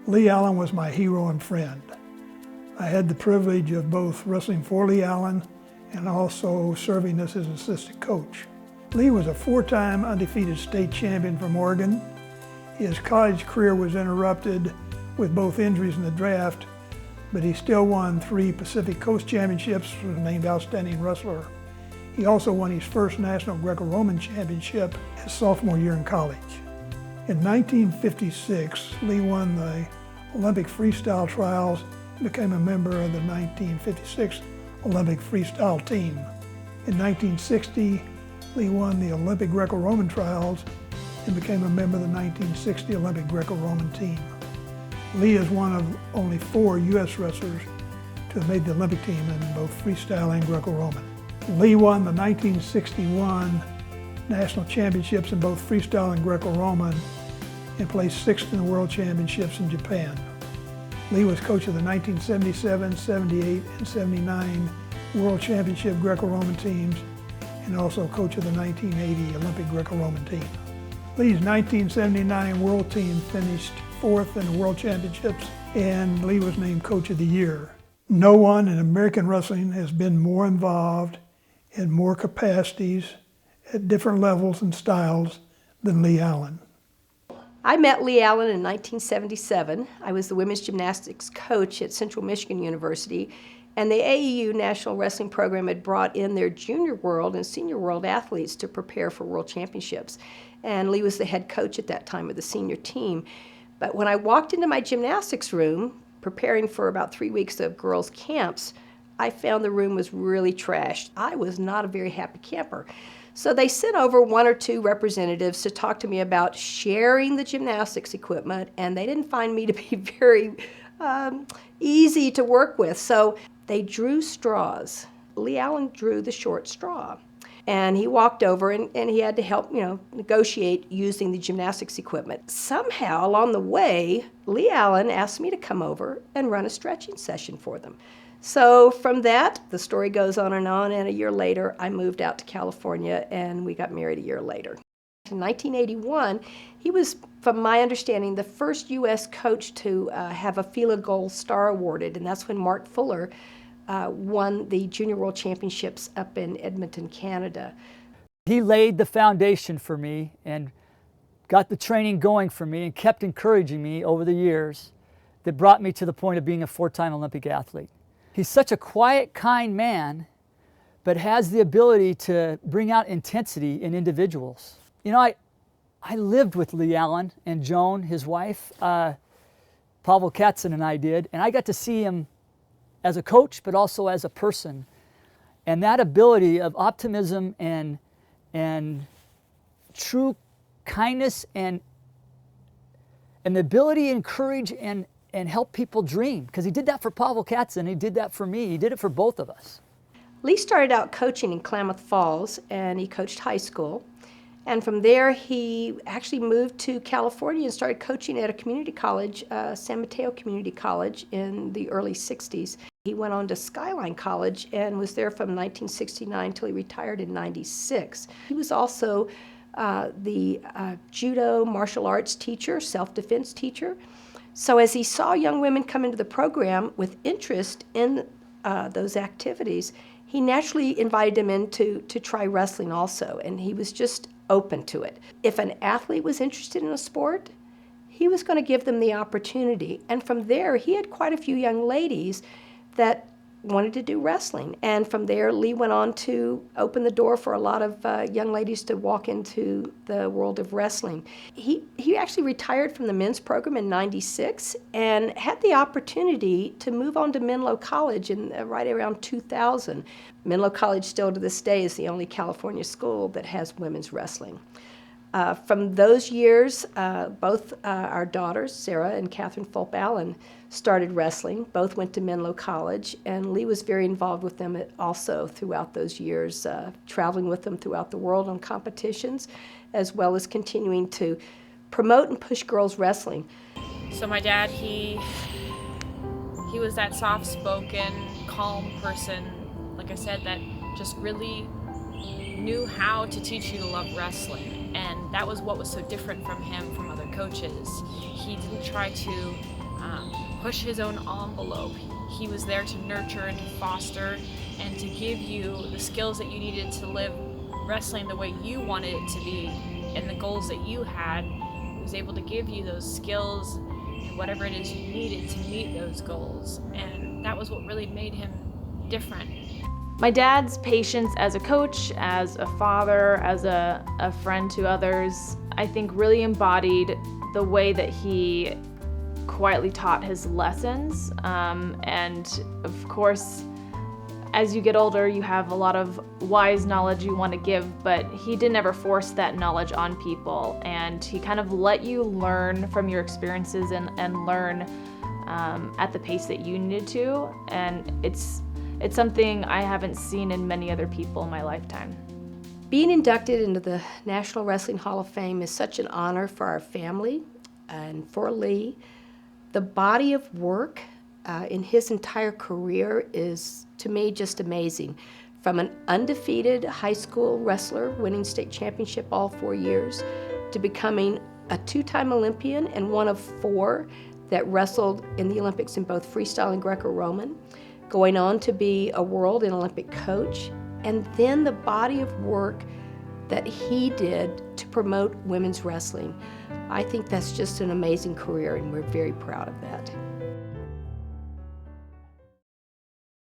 Lee Allen was my hero and friend. I had the privilege of both wrestling for Lee Allen and also serving as his assistant coach. Lee was a 4-time undefeated state champion from Oregon. His college career was interrupted with both injuries in the draft, but he still won 3 Pacific Coast Championships, was named Outstanding Wrestler. He also won his first National Greco-Roman Championship his sophomore year in college. In 1956, Lee won the Olympic freestyle trials and became a member of the 1956 Olympic freestyle team. In 1960, Lee won the Olympic Greco-Roman trials and became a member of the 1960 Olympic Greco-Roman team. Lee is one of only 4 U.S. wrestlers to have made the Olympic team in both freestyle and Greco-Roman. Lee won the 1961 national championships in both freestyle and Greco-Roman and placed 6th in the World Championships in Japan. Lee was coach of the 1977, 78, and 79 World Championship Greco-Roman teams and also coach of the 1980 Olympic Greco-Roman team. Lee's 1979 World team finished 4th in the World Championships, and Lee was named Coach of the Year. No one in American wrestling has been more involved in more capacities at different levels and styles than Lee Allen. I met Lee Allen in 1977. I was the women's gymnastics coach at Central Michigan University, and the AEU National Wrestling Program had brought in their junior world and senior world athletes to prepare for world championships. And Lee was the head coach at that time of the senior team. But when I walked into my gymnastics room, preparing for about 3 weeks of girls' camps, I found the room was really trashed. I was not a very happy camper. So they sent over 1 or 2 representatives to talk to me about sharing the gymnastics equipment, and they didn't find me to be very easy to work with. So they drew straws. Lee Allen drew the short straw. And he walked over and he had to help, negotiate using the gymnastics equipment. Somehow along the way, Lee Allen asked me to come over and run a stretching session for them. So from that, the story goes on, and a year later, I moved out to California and we got married a year later. In 1981, he was, from my understanding, the first U.S. coach to have a FILA Gold Star awarded, and that's when Mark Fuller won the Junior World Championships up in Edmonton, Canada. He laid the foundation for me and got the training going for me and kept encouraging me over the years that brought me to the point of being a 4-time Olympic athlete. He's such a quiet, kind man, but has the ability to bring out intensity in individuals. I lived with Lee Allen and Joan, his wife, Pavel Katzen and I did, and I got to see him as a coach, but also as a person. And that ability of optimism and true kindness and the ability to encourage and help people dream, because he did that for Pavel Katzen, he did that for me, he did it for both of us. Lee started out coaching in Klamath Falls, and he coached high school. And from there, he actually moved to California and started coaching at a community college, San Mateo Community College, in the early 60s. He went on to Skyline College and was there from 1969 till he retired in 96. He was also the judo martial arts teacher, self-defense teacher. So as he saw young women come into the program with interest in those activities, he naturally invited them in to try wrestling also, and he was just open to it. If an athlete was interested in a sport, he was going to give them the opportunity. And from there, he had quite a few young ladies that wanted to do wrestling. And from there, Lee went on to open the door for a lot of young ladies to walk into the world of wrestling. He actually retired from the men's program in 96 and had the opportunity to move on to Menlo College in right around 2000. Menlo College still to this day is the only California school that has women's wrestling. From those years, both our daughters, Sarah and Catherine Fulp Allen, started wrestling. Both went to Menlo College, and Lee was very involved with them also throughout those years, traveling with them throughout the world on competitions, as well as continuing to promote and push girls wrestling. So my dad, he was that soft-spoken, calm person, like I said, that just really knew how to teach you to love wrestling. And that was what was so different from him from other coaches. He didn't try to push his own envelope. He was there to nurture and to foster and to give you the skills that you needed to live wrestling the way you wanted it to be and the goals that you had. He was able to give you those skills and whatever it is you needed to meet those goals. And that was what really made him different. My dad's patience as a coach, as a father, as a friend to others, I think really embodied the way that he quietly taught his lessons. And of course, as you get older, you have a lot of wise knowledge you want to give, but he didn't ever force that knowledge on people. And he kind of let you learn from your experiences and learn at the pace that you needed to. And it's something I haven't seen in many other people in my lifetime. Being inducted into the National Wrestling Hall of Fame is such an honor for our family and for Lee. The body of work in his entire career is, to me, just amazing. From an undefeated high school wrestler, winning state championship all 4 years, to becoming a two-time Olympian and one of 4 that wrestled in the Olympics in both freestyle and Greco-Roman, going on to be a world and Olympic coach, and then the body of work that he did to promote women's wrestling. I think that's just an amazing career, and we're very proud of that.